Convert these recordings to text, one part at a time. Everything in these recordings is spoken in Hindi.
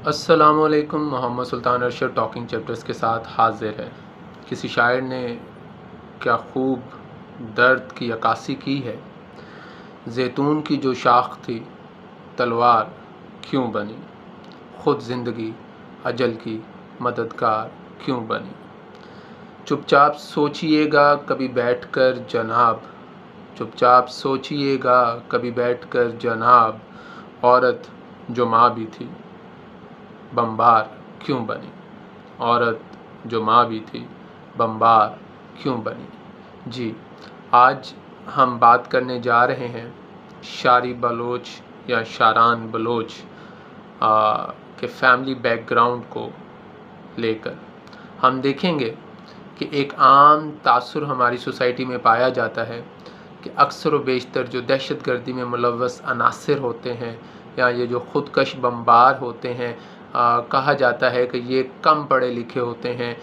अस्सलामुअलैकुम। मोहम्मद सुल्तान अरशद टॉकिंग चैप्टर्स के साथ हाजिर है। किसी शायर ने क्या खूब दर्द की अक्कासी की है। ज़ैतून की जो शाख थी तलवार क्यों बनी, ख़ुद ज़िंदगी अजल की मददगार क्यों बनी। चुपचाप सोचिएगा कभी बैठकर जनाब, चुपचाप सोचिएगा कभी बैठकर जनाब, औरत जो माँ भी थी बमबार क्यों बनी, औरत जो माँ भी थी बमबार क्यों बनी। जी, आज हम बात करने जा रहे हैं शारी बलोच या शारान बलोच के फैमिली बैकग्राउंड को लेकर। हम देखेंगे कि एक आम तासुर हमारी सोसाइटी में पाया जाता है कि अक्सर व बेशतर जो दहशतगर्दी में मुलव्वस अनासिर होते हैं या ये जो ख़ुदकश बमबार होते हैं, कहा जाता है कि ये कम पढ़े लिखे होते हैं,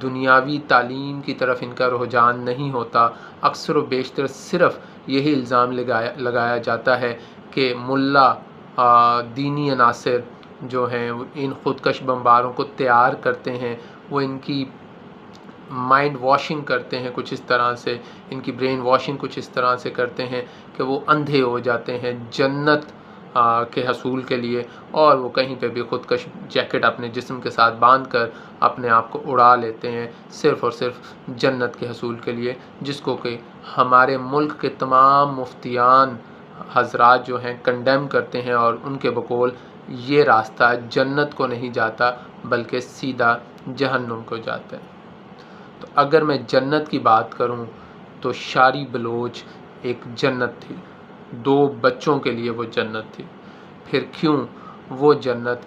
दुनियावी तालीम की तरफ इनका रुझान नहीं होता। अक्सर व बेशतर सिर्फ़ यही इल्ज़ाम लगाया जाता है कि मुल्ला दीनी अनासिर जो हैं इन ख़ुदकश बमबारों को तैयार करते हैं, वो इनकी माइंड वॉशिंग करते हैं कुछ इस तरह से, इनकी ब्रेन वॉशिंग कुछ इस तरह से करते हैं कि वो अंधे हो जाते हैं जन्नत के हसूल के लिए, और वो कहीं पे भी ख़ुदकश जैकेट अपने जिस्म के साथ बांध कर अपने आप को उड़ा लेते हैं सिर्फ़ और सिर्फ जन्नत के हसूल के लिए, जिसको कि हमारे मुल्क के तमाम मुफ्तियान हजरात जो हैं कंडेम करते हैं और उनके बकौल ये रास्ता जन्नत को नहीं जाता बल्कि सीधा जहन्नुम को जाता है। तो अगर मैं जन्नत की बात करूं तो शारी बलोच एक जन्नत थी, 2 बच्चों के लिए वो जन्नत थी। फिर क्यों वो जन्नत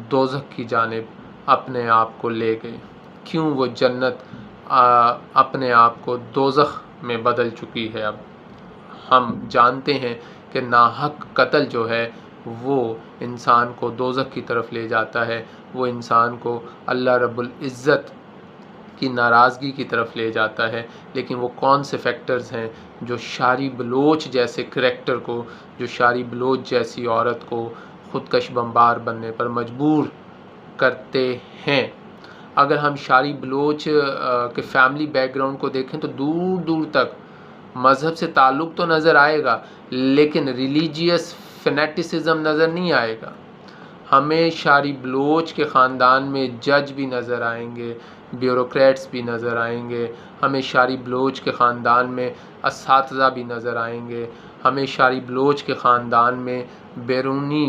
दोज़ख की जानिब अपने आप को ले गई, क्यों वो जन्नत अपने आप को दोज़ख में बदल चुकी है। अब हम जानते हैं कि नाहक कत्ल जो है वो इंसान को दोज़ख की तरफ ले जाता है, वो इंसान को अल्लाह रब्बुल इज़्ज़त की नाराज़गी की तरफ ले जाता है। लेकिन वो कौन से फैक्टर्स हैं जो शारी बलोच जैसे करैक्टर को, जो शारी बलोच जैसी औरत को ख़ुदकश बमबार बनने पर मजबूर करते हैं। अगर हम शारी बलोच के फैमिली बैकग्राउंड को देखें तो दूर दूर तक मज़हब से ताल्लुक़ तो नज़र आएगा, लेकिन रिलीजियस फैनेटिसिज़म नज़र नहीं आएगा। हमें शारी बलोच के ख़ानदान में जज भी नज़र आएंगे, ब्यूरोक्रेट्स भी नज़र आएंगे, हमें शारी बलोच के ख़ानदान में असातिज़ा भी नज़र आएंगे, हमें शारी बलोच के ख़ानदान में बैरूनी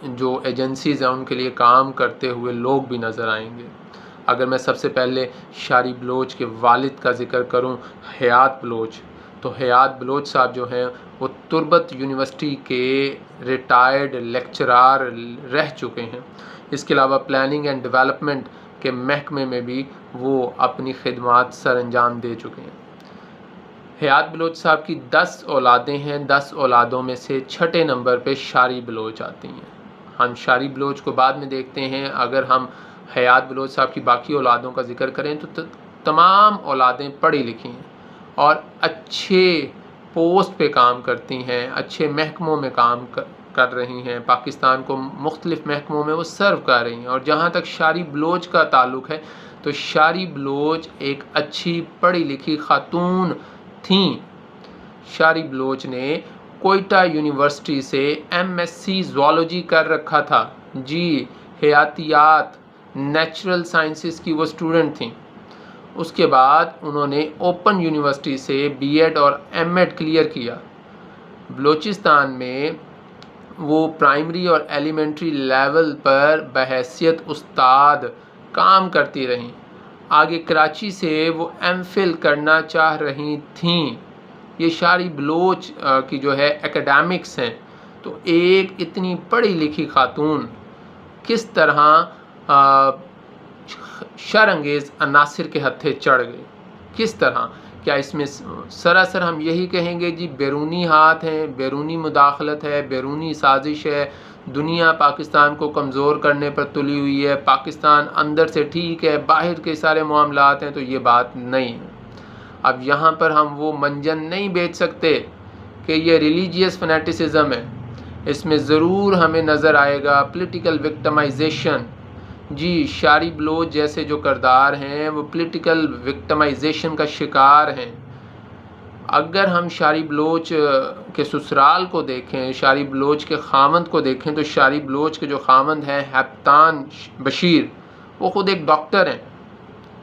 जो एजेंसीज़ हैं उनके लिए काम करते हुए लोग भी नज़र आएंगे। अगर मैं सबसे पहले शारी बलोच के वालिद का ज़िक्र करूं, हयात बलोच, तो हयात बलोच साहब जो हैं वो तुर्बत यूनिवर्सिटी के रिटायर्ड लेक्चरार रह चुके हैं। इसके अलावा प्लानिंग एंड डेवलपमेंट के महकमे में भी वो अपनी खिदमात सर अंजाम दे चुके हैं। हयात बलोच साहब की 10 औलादें हैं, 10 औलादों में से 6ठे नंबर पे शारी बलोच आती हैं। हम शारी बलोच को बाद में देखते हैं। अगर हम हयात बलोच साहब की बाकी औलादों का जिक्र करें तो तमाम औलादें पढ़ी लिखी हैं और अच्छे पोस्ट पे काम करती हैं, अच्छे महकमों में काम कर रही हैं, पाकिस्तान को मुख्तलिफ़ महकमों में वो सर्व कर रही हैं। और जहाँ तक शारी बलोच का ताल्लुक़ है तो शारी बलोच एक अच्छी पढ़ी लिखी खातून थीं। शारी बलोच ने कोयटा यूनिवर्सिटी से MSc ज़ूलॉजी कर रखा था। जी, हयातियात नेचुरल साइंसेस की वो स्टूडेंट थीं। उसके बाद उन्होंने ओपन यूनिवर्सिटी से B.Ed और M.Ed क्लियर किया। बलोचिस्तान में वो प्राइमरी और एलिमेंट्री लेवल पर बहैसियत उस्ताद काम करती रहीं। आगे कराची से वो M.Phil करना चाह रही थीं। ये शारी बलोच की जो है एकेडमिक्स हैं। तो एक इतनी पढ़ी लिखी खातून किस तरह शरअंगेज़ अनासिर के हत्थे चढ़ गई, किस तरह? क्या इसमें सरासर हम यही कहेंगे जी बैरूनी हाथ हैं, बैरूनी मुदाखलत है, बैरूनी साजिश है, दुनिया पाकिस्तान को कमज़ोर करने पर तुली हुई है, पाकिस्तान अंदर से ठीक है, बाहर के सारे मामलात हैं? तो ये बात नहीं है। अब यहाँ पर हम वो मंजन नहीं बेच सकते कि ये रिलीजियस फैनेटिसिज़म है। इसमें ज़रूर हमें नज़र आएगा पॉलिटिकल विक्टिमाइजेशन। जी, शारी बलोच जैसे जो किरदार हैं वो पॉलिटिकल विक्टिमाइजेशन का शिकार हैं। अगर हम शारी बलोच के ससुराल को देखें, शारी बलोच के खामंद को देखें, तो शारी बलोच के जो खामंद हैं हैप्तान बशीर, वो ख़ुद एक डॉक्टर हैं।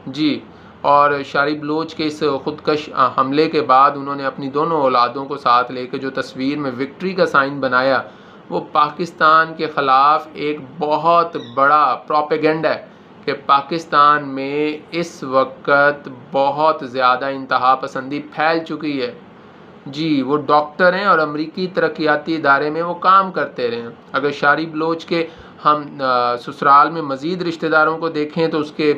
जी, और शारी बलोच के इस खुदकश हमले के बाद उन्होंने अपनी दोनों औलादों को साथ लेकर जो तस्वीर में विक्ट्री का साइन बनाया, वो पाकिस्तान के ख़िलाफ़ एक बहुत बड़ा प्रोपेगेंडा है कि पाकिस्तान में इस वक्त बहुत ज़्यादा इंतहा पसंदी फैल चुकी है। जी, वो डॉक्टर हैं और अमरीकी तरक्याती इदारे में वो काम करते रहे हैं। अगर शारी बलोच के हम ससुराल में मज़ीद रिश्तेदारों को देखें तो उसके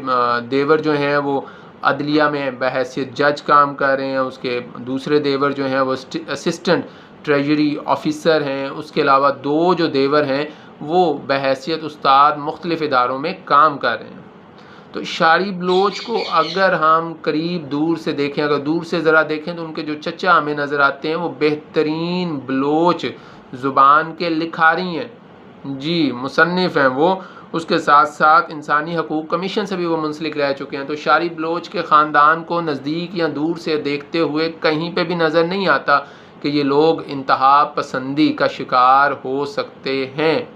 देवर जो हैं वो अदलिया में बहैसियत जज काम कर रहे हैं, उसके दूसरे देवर जो हैं वो असिस्टेंट ट्रेजरी ऑफिसर हैं, उसके अलावा 2 जो देवर हैं वो बहैसियत उस्ताद मुख्तलिफ़ इदारों में काम कर रहे हैं। तो शारी बलोच को अगर हम करीब दूर से देखें, अगर दूर से ज़रा देखें तो उनके जो चचा हमें नज़र आते हैं वो बेहतरीन बलोच ज़ुबान के लिखारी हैं। जी, मुसन्निफ़ हैं वो। उसके साथ साथ इंसानी हकूक़ कमीशन से भी वो मुंसलिक रह चुके हैं। तो शारी बलोच के ख़ानदान को नज़दीक या दूर से देखते हुए कहीं पे भी नज़र नहीं आता कि ये लोग इंतहा पसंदी का शिकार हो सकते हैं।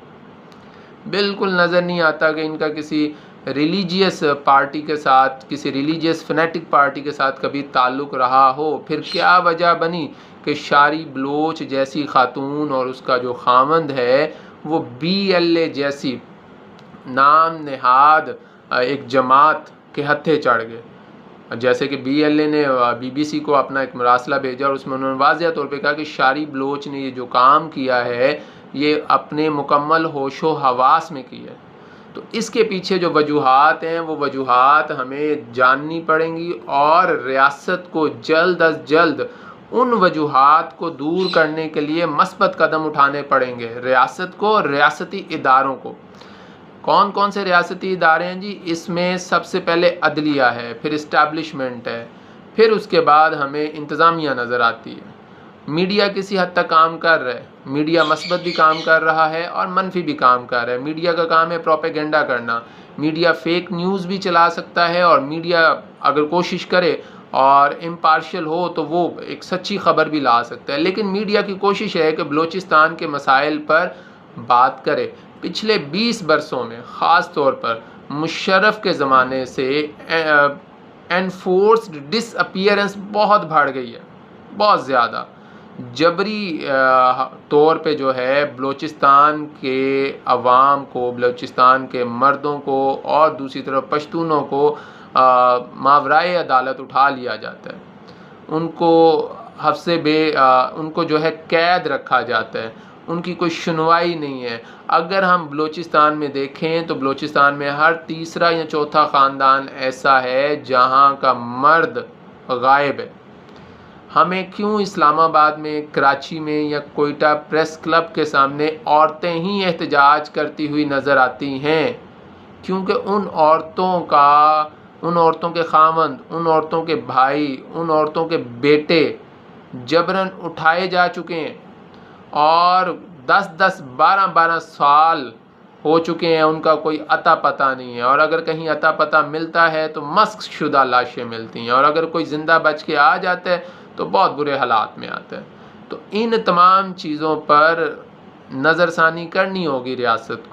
बिल्कुल नज़र नहीं आता कि इनका किसी रिलीजियस पार्टी के साथ, किसी रिलीजियस फनेटिक पार्टी के साथ कभी ताल्लुक़ रहा हो। फिर क्या वजह बनी कि शारी बलोच जैसी खातून और उसका जो खामंद है वो BLA जैसी नाम नहाद एक जमात के हत्थे चढ़ गए। जैसे कि BLA ने BBC को अपना एक मरासला भेजा और उसमें उन्होंने वाज़ेह तौर पे कहा कि शारी बलोच ने ये जो काम किया है ये अपने मुकम्मल होशो हवास में किया है। तो इसके पीछे जो वजूहात हैं वो वजूहात हमें जाननी पड़ेंगी और रियासत को जल्द अज जल्द उन वजूहात को दूर करने के लिए मस्बत कदम उठाने पड़ेंगे। रियासत को और रियासती इदारों को। कौन कौन से रियासती इदारे हैं जी? इसमें सबसे पहले अदलिया है, फिर इस्टेब्लिशमेंट है, फिर उसके बाद हमें इंतज़ामिया नज़र आती है। मीडिया किसी हद तक काम कर रहा है, मीडिया मस्बत भी काम कर रहा है और मनफी भी काम कर रहा है। मीडिया का काम है प्रोपेगेंडा करना। मीडिया फेक न्यूज़ भी चला सकता है और मीडिया अगर कोशिश करे और इम्पार्शियल हो तो वो एक सच्ची खबर भी ला सकता है। लेकिन मीडिया की कोशिश है कि बलूचिस्तान के मसाइल पर बात करे। पिछले 20 बरसों में ख़ास तौर पर मुशर्रफ के ज़माने से एनफोर्स्ड डिसअपीयरेंस बहुत बढ़ गई है, बहुत ज़्यादा जबरी तौर पे जो है बलूचिस्तान के अवाम को, बलूचिस्तान के मर्दों को और दूसरी तरफ पश्तूनों को मावराए अदालत उठा लिया जाता है। उनको उनको जो है कैद रखा जाता है, उनकी कोई सुनवाई नहीं है। अगर हम बलूचिस्तान में देखें तो बलूचिस्तान में हर तीसरा या चौथा ख़ानदान ऐसा है जहां का मर्द गायब है। हमें क्यों इस्लामाबाद में, कराची में या कोयटा प्रेस क्लब के सामने औरतें ही एहतजाज करती हुई नज़र आती हैं? क्योंकि उन औरतों के खामंद, उन औरतों के भाई, उन औरतों के बेटे जबरन उठाए जा चुके हैं और 10-10, 12-12 साल हो चुके हैं, उनका कोई अता पता नहीं है। और अगर कहीं अता पता मिलता है तो मस्क शुदा लाशें मिलती हैं, और अगर कोई ज़िंदा बच के आ जाता है तो बहुत बुरे हालात में आता है। तो इन तमाम चीज़ों पर नज़रसानी करनी होगी रियासत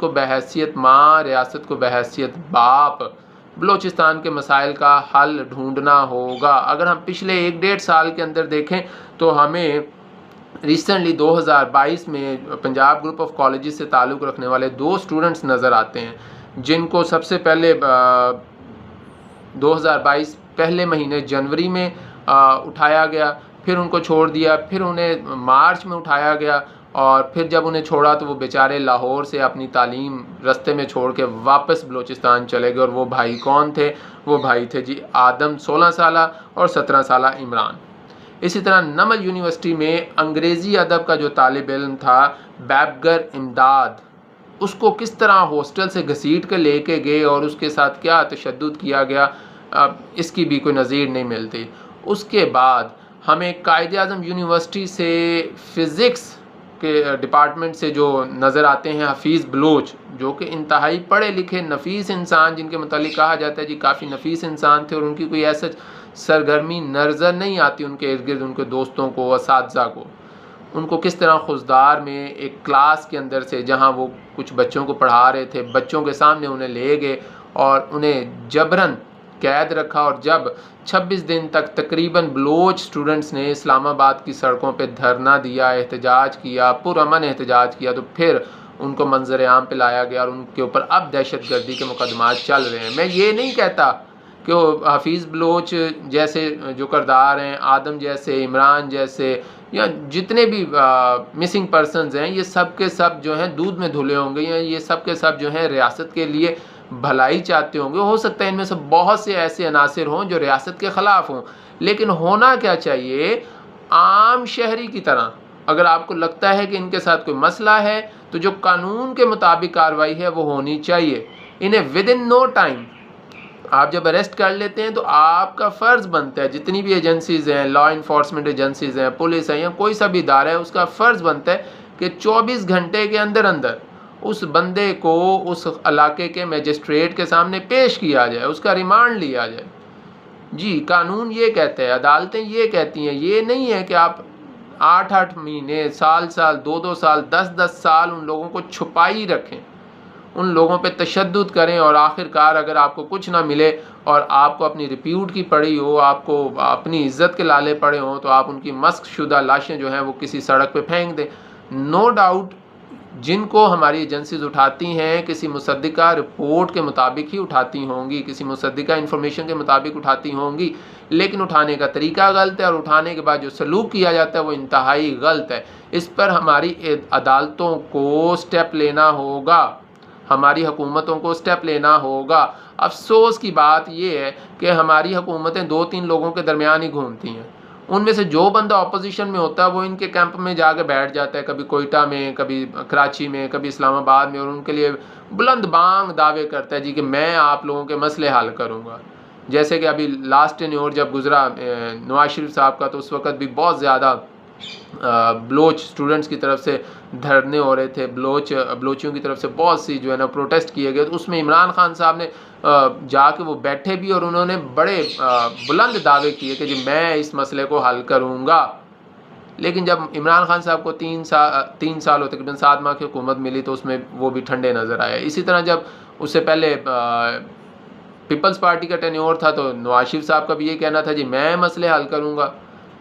को बहैसियत माँ, रियासत को बहैसियत बाप बलूचिस्तान के मसाइल का हल ढूंढना होगा। अगर हम पिछले 1-1.5 साल के अंदर देखें तो हमें रिसेंटली 2022 में पंजाब ग्रुप ऑफ कॉलेजेस से ताल्लुक़ रखने वाले 2 स्टूडेंट्स नज़र आते हैं, जिनको सबसे पहले 2022 पहले महीने जनवरी में उठाया गया, फिर उनको छोड़ दिया, फिर उन्हें मार्च में उठाया गया, और फिर जब उन्हें छोड़ा तो वो बेचारे लाहौर से अपनी तालीम रास्ते में छोड़ के वापस बलूचिस्तान चले गए। और वो भाई कौन थे? वो भाई थे जी आदम 16 साला और 17 साला इमरान। इसी तरह नमल यूनिवर्सिटी में अंग्रेज़ी अदब का जो तालिब इल्म था बैबगर इमदाद, उसको किस तरह हॉस्टल से घसीट कर लेके गए और उसके साथ क्या तशद्दुद किया गया, इसकी भी कोई नज़ीर नहीं मिलती। उसके बाद हमें कायद-ए-आज़म यूनिवर्सिटी से फ़िज़िक्स के डिपार्टमेंट से जो नज़र आते हैं हफीज़ बलोच, जो कि इंतहाई पढ़े लिखे नफीस इंसान, जिनके मुतालिक कहा जाता है जी काफ़ी नफीस इंसान थे और उनकी कोई ऐसा सरगर्मी नज़र नहीं आती उनके इर्द गिर्द उनके दोस्तों को, असातिज़ा को। उनको किस तरह खुशदार में एक क्लास के अंदर से, जहाँ वो कुछ बच्चों को पढ़ा रहे थे, बच्चों के सामने उन्हें ले गए और उन्हें जबरन कैद रखा। और जब 26 दिन तक तकरीबन बलोच स्टूडेंट्स ने इस्लामाबाद की सड़कों पे धरना दिया, एहतजाज किया, पुरअमन एहतजाज किया, तो फिर उनको मंजर आम पे लाया गया और उनके ऊपर अब दहशतगर्दी के मुकदमात चल रहे हैं। मैं ये नहीं कहता कि हफीज़ बलोच जैसे जो करदार हैं, आदम जैसे, इमरान जैसे, या जितने भी मिसिंग पर्सनस हैं, ये सब के सब जो हैं दूध में धुले होंगे, या ये सब के सब जो हैं रियासत के लिए भलाई चाहते होंगे। हो सकता है इनमें से बहुत से ऐसे अनासिर हों जो रियासत के ख़िलाफ़ हों, लेकिन होना क्या चाहिए, आम शहरी की तरह। अगर आपको लगता है कि इनके साथ कोई मसला है तो जो कानून के मुताबिक कार्रवाई है वो होनी चाहिए। इन्हें विद इन नो टाइम आप जब अरेस्ट कर लेते हैं तो आपका फ़र्ज़ बनता है, जितनी भी एजेंसीज़ हैं, लॉ इन्फोर्समेंट एजेंसीज़ हैं, पुलिस है या कोई सा भी इदारा है, उसका फ़र्ज़ बनता है कि 24 घंटे के अंदर अंदर उस बंदे को उस इलाके के मजिस्ट्रेट के सामने पेश किया जाए, उसका रिमांड लिया जाए। जी, कानून ये कहता है, अदालतें ये कहती हैं। ये नहीं है कि आप 8-8 महीने, साल साल, 2-2 साल, 10-10 साल उन लोगों को छुपाई रखें, उन लोगों पे तशद्दुद करें और आखिरकार अगर आपको कुछ ना मिले और आपको अपनी रिप्यूट की पड़ी हो, आपको अपनी इज़्ज़त के लाले पड़े हों, तो आप उनकी मस्क शुदा लाशें जो हैं वो किसी सड़क पे फेंक दें। नो डाउट जिनको हमारी एजेंसीज उठाती हैं किसी मुसद्दिका रिपोर्ट के मुताबिक ही उठाती होंगी, किसी मुसद्दिका इन्फॉर्मेशन के मुताबिक उठाती होंगी, लेकिन उठाने का तरीका गलत है और उठाने के बाद जो सलूक किया जाता है वो इंतहाई गलत है। इस पर हमारी अदालतों को स्टेप लेना होगा, हमारी हुकूमतों को स्टेप लेना होगा। अफसोस की बात यह है कि हमारी हुकूमतें 2-3 लोगों के दरमियान ही घूमती हैं। उनमें से जो बंदा अपोजिशन में होता है वो इनके कैंप में जाकर बैठ जाता है, कभी कोयटा में, कभी कराची में, कभी इस्लामाबाद में, और उनके लिए बुलंद बांग दावे करता है जी कि मैं आप लोगों के मसले हल करूँगा। जैसे कि अभी लास्ट टेन्योर जब गुजरा नवाज शरीफ साहब का, तो उस वक़्त भी बहुत ज़्यादा बलोच स्टूडेंट्स की तरफ से धरने हो रहे थे, बलोचियों की तरफ से बहुत सी जो है ना प्रोटेस्ट किए गए। तो उसमें इमरान खान साहब ने जाके वो बैठे भी और उन्होंने बड़े बुलंद दावे किए कि जी मैं इस मसले को हल करूँगा। लेकिन जब इमरान खान साहब को 3 साल हो, तकरीबन 7 माह की हुकूमत मिली, तो उसमें वो भी ठंडे नज़र आए। इसी तरह जब उससे पहले पीपल्स पार्टी का टेन्योर था तो नवाज शरीफ साहब का भी ये कहना था जी मैं मसले हल करूँगा।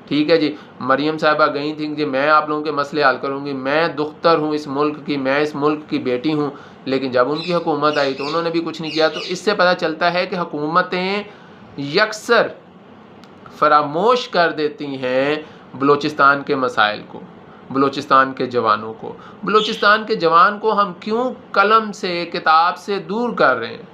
ठीक है जी, मरियम साहिबा गई थी कि मैं आप लोगों के मसले हल करूँगी, मैं दुख्तर हूँ इस मुल्क की, मैं इस मुल्क की बेटी हूँ। लेकिन जब उनकी हुकूमत आई तो उन्होंने भी कुछ नहीं किया। तो इससे पता चलता है कि हुकूमतें यकसर फरामोश कर देती हैं बलूचिस्तान के मसाइल को, बलूचिस्तान के जवानों को। बलूचिस्तान के जवान को हम क्यों कलम से, किताब से दूर कर रहे हैं?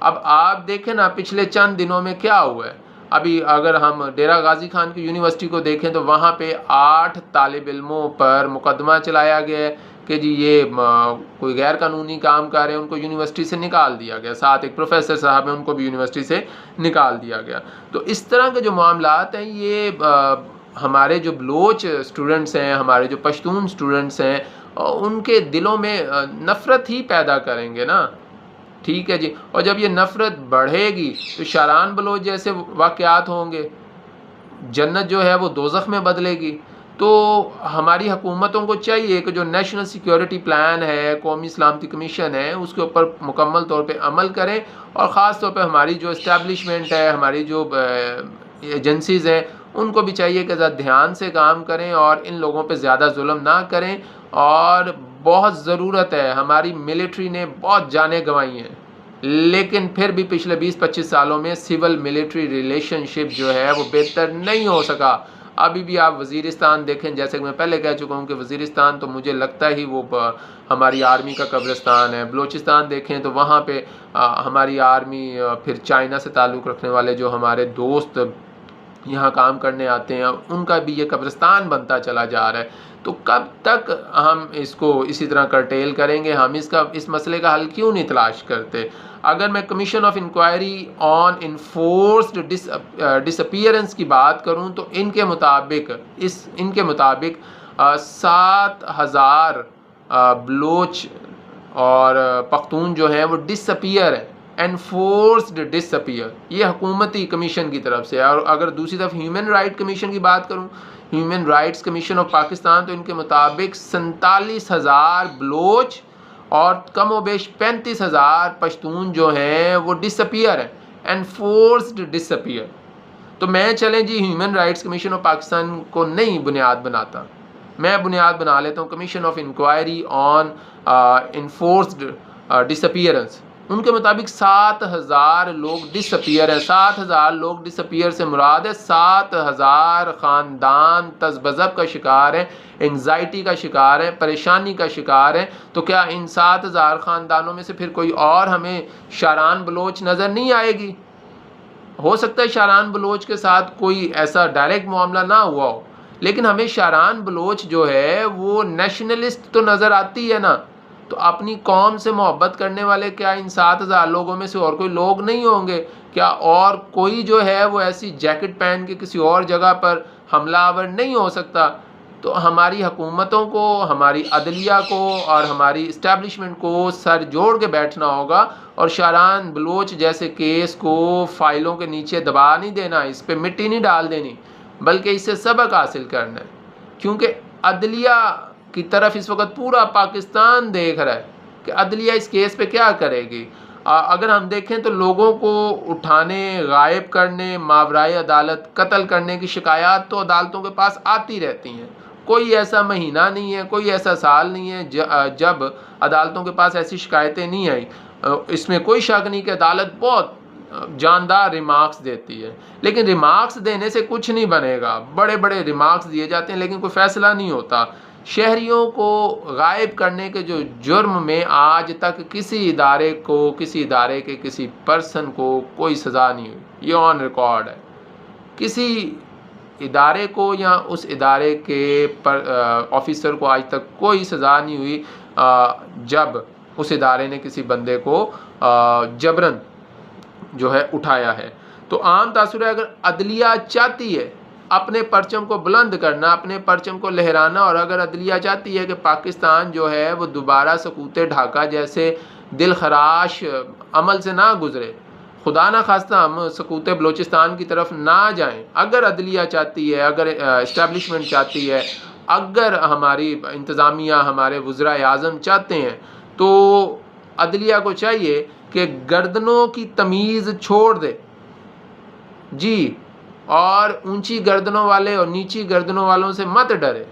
अब आप देखें ना, पिछले चंद दिनों में क्या हुआ है। अभी अगर हम डेरा गाजी खान की यूनिवर्सिटी को देखें तो वहाँ पे 8 तालिब इल्मों पर मुकदमा चलाया गया है कि जी ये कोई गैर कानूनी काम कर रहे हैं, उनको यूनिवर्सिटी से निकाल दिया गया। साथ एक प्रोफेसर साहब हैं, उनको भी यूनिवर्सिटी से निकाल दिया गया। तो इस तरह के जो मामलात हैं ये हमारे जो बलोच स्टूडेंट्स हैं, हमारे जो पश्तून स्टूडेंट्स हैं, उनके दिलों में नफ़रत ही पैदा करेंगे ना। ठीक है जी, और जब ये नफ़रत बढ़ेगी तो शारान बलोच जैसे वाक़यात होंगे, जन्नत जो है वो दोज़ख में बदलेगी। तो हमारी हुकूमतों को चाहिए कि जो नेशनल सिक्योरिटी प्लान है, कौमी सलामती कमीशन है, उसके ऊपर मुकम्मल तौर पे अमल करें और ख़ास तौर पे हमारी जो इस्टेब्लिशमेंट है, हमारी जो एजेंसीज़ हैं, उनको भी चाहिए कि ज़रा ध्यान से काम करें और इन लोगों पे ज़्यादा जुल्म ना करें। और बहुत ज़रूरत है, हमारी मिलिट्री ने बहुत जानें गंवाई हैं, लेकिन फिर भी पिछले 20-25 सालों में सिविल मिलिट्री रिलेशनशिप जो है वो बेहतर नहीं हो सका। अभी भी आप वज़ीरिस्तान देखें, जैसे कि मैं पहले कह चुका हूँ कि वज़ीरिस्तान तो मुझे लगता ही वो हमारी आर्मी का कब्रिस्तान है। बलूचिस्तान देखें तो वहाँ पे हमारी आर्मी, फिर चाइना से ताल्लुक़ रखने वाले जो हमारे दोस्त यहाँ काम करने आते हैं, उनका भी ये कब्रिस्तान बनता चला जा रहा है। तो कब तक हम इसको इसी तरह करटेल करेंगे? हम इस मसले का हल क्यों नहीं तलाश करते? अगर मैं commission of inquiry on enforced disappearance की बात करूं तो इनके मुताबिक 7,000 बलोच और पख्तून जो हैं वो डिसअपियर हैं, एनफोर्स्ड डिसअपियर, ये हुकूमती कमीशन की तरफ से। और अगर दूसरी तरफ ह्यूमन राइट कमीशन की बात करूँ, human rights commission of Pakistan, तो इनके मुताबिक 47,000 बलोच और कम व बेश 35,000 पश्तून जो हैं वो डिसअपियर हैं, एनफोर्स्ड डिसअपियर। तो मैं चलें जी human rights commission of Pakistan को नहीं बुनियाद बनाता, मैं बुनियाद बना लेता हूँ commission of inquiry on enforced disappearance. उनके मुताबिक 7,000 लोग डिसअपियर हैं। 7,000 लोग डिसअपियर से मुराद है 7,000 ख़ानदान तज़बज़ब का शिकार हैं, एंग्जाइटी का शिकार है, परेशानी का शिकार है। तो क्या इन 7,000 ख़ानदानों में से फिर कोई और हमें शारान बलोच नज़र नहीं आएगी? हो सकता है शारान बलोच के साथ कोई ऐसा डायरेक्ट मामला ना हुआ हो, लेकिन हमें शारान बलोच जो है वो नेशनलिस्ट तो नज़र आती है ना। तो अपनी कौम से मोहब्बत करने वाले क्या इन 7,000 लोगों में से और कोई लोग नहीं होंगे क्या? और कोई जो है वो ऐसी जैकेट पहन के किसी और जगह पर हमलावर नहीं हो सकता? तो हमारी हुकूमतों को, हमारी अदलिया को और हमारी इस्टेब्लिशमेंट को सर जोड़ के बैठना होगा और शारान बलोच जैसे केस को फाइलों के नीचे दबा नहीं देना, इस पर मिट्टी नहीं डाल देनी, बल्कि इससे सबक हासिल करना है। क्योंकि अदलिया की तरफ इस वक्त पूरा पाकिस्तान देख रहा है कि अदलिया इस केस पे क्या करेगी। अगर हम देखें तो लोगों को उठाने, गायब करने, मावराए अदालत कत्ल करने की शिकायत तो अदालतों के पास आती रहती हैं। कोई ऐसा महीना नहीं है, कोई ऐसा साल नहीं है जब अदालतों के पास ऐसी शिकायतें नहीं आई। इसमें कोई शक नहीं कि अदालत बहुत जानदार रिमार्क्स देती है, लेकिन रिमार्क्स देने से कुछ नहीं बनेगा। बड़े बड़े रिमार्क्स दिए जाते हैं लेकिन कोई फ़ैसला नहीं होता। शहरियों को गायब करने के जो जुर्म में आज तक किसी इदारे को, किसी इदारे के किसी पर्सन को कोई सज़ा नहीं हुई, ये ऑन रिकॉर्ड है। किसी इदारे को या उस इदारे के ऑफिसर को आज तक कोई सज़ा नहीं हुई जब उस इदारे ने किसी बंदे को जबरन जो है उठाया है। तो आम तासुर है, अगर अदलिया चाहती है अपने परचम को बुलंद करना, अपने परचम को लहराना, और अगर अदलिया चाहती है कि पाकिस्तान जो है वो दोबारा सकूते ढाका जैसे दिल खराश अमल से ना गुजरे, खुदा ना खास्ता हम सकूते बलोचिस्तान की तरफ ना जाएं, अगर अदलिया चाहती है, अगर इस्टेब्लिशमेंट चाहती है, अगर हमारी इंतज़ामिया, हमारे वज़राए आज़म चाहते हैं, तो अदलिया को चाहिए कि गर्दनों की तमीज़ छोड़ दे जी, और ऊंची गर्दनों वाले और नीची गर्दनों वालों से मत डरे।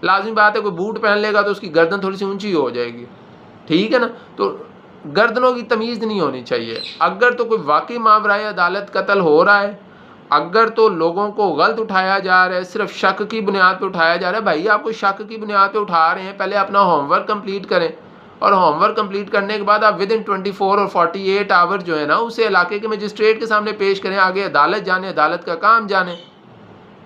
लाज़मी बात है, कोई बूट पहन लेगा तो उसकी गर्दन थोड़ी सी ऊंची हो जाएगी, ठीक है ना। तो गर्दनों की तमीज़ नहीं होनी चाहिए। अगर तो कोई वाकई मावराए अदालत कत्ल हो रहा है, अगर तो लोगों को गलत उठाया जा रहा है, सिर्फ शक की बुनियाद पर उठाया जा रहा है, भाई आपको शक की बुनियाद पर उठा रहे हैं, पहले अपना होमवर्क कंप्लीट करें, और होमवर्क कंप्लीट करने के बाद आप विद इन 24 और 48 आवर जो है ना उसे इलाके के मजिस्ट्रेट के सामने पेश करें, आगे अदालत जाने, अदालत का काम जाने,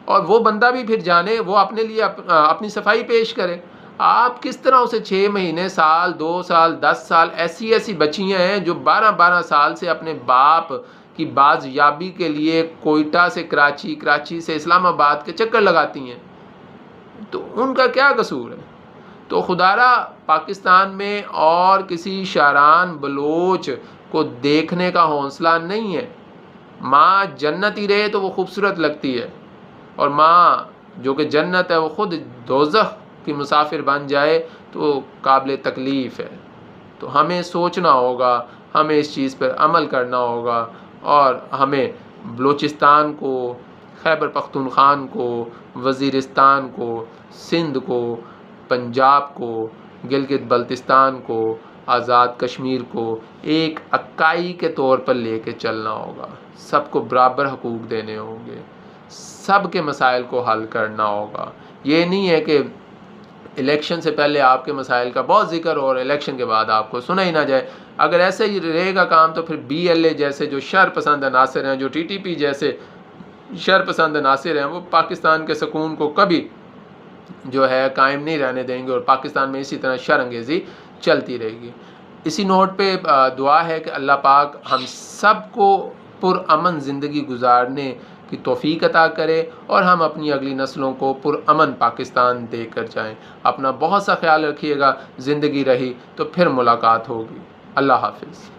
और वो बंदा भी फिर जाने, वो अपने लिए अपनी सफाई पेश करे। आप किस तरह उसे 6 महीने, साल, 2 साल, 10 साल, ऐसी बच्चियाँ हैं जो 12-12 साल से अपने बाप की बाज़याबी के लिए कोयटा से कराची, कराची से इस्लामाबाद के चक्कर लगाती हैं, तो उनका क्या कसूर है? तो खुदारा पाकिस्तान में और किसी शारान बलोच को देखने का हौसला नहीं है। माँ जन्नत ही रहे तो वो खूबसूरत लगती है, और माँ जो कि जन्नत है वो ख़ुद दोज़ख की मुसाफिर बन जाए तो काबिल तकलीफ़ है। तो हमें सोचना होगा, हमें इस चीज़ पर अमल करना होगा, और हमें बलूचिस्तान को, खैबर पख्तूनख्वान को, वज़ीरिस्तान को, सिंध को, पंजाब को, गिलगित बल्तिस्तान को, आज़ाद कश्मीर को एक इकाई के तौर पर लेके चलना होगा। सबको बराबर हकूक़ देने होंगे, सब के मसाइल को हल करना होगा। ये नहीं है कि इलेक्शन से पहले आपके मसाइल का बहुत ज़िक्र हो और इलेक्शन के बाद आपको सुना ही ना जाए। अगर ऐसे ही रहेगा काम तो फिर BLA जैसे जो शर पसंद अनासर हैं, जो TTP जैसे शर पसंद अनासर हैं, वो पाकिस्तान के सुकून को कभी जो है कायम नहीं रहने देंगे, और पाकिस्तान में इसी तरह शर अंगेज़ी चलती रहेगी। इसी नोट पे दुआ है कि अल्लाह पाक हम सब को पुरअमन ज़िंदगी गुजारने की तौफीक अता करे और हम अपनी अगली नस्लों को पुरअमन पाकिस्तान देकर जाएं। अपना बहुत सा ख्याल रखिएगा। ज़िंदगी रही तो फिर मुलाकात होगी। अल्लाह हाफिज़।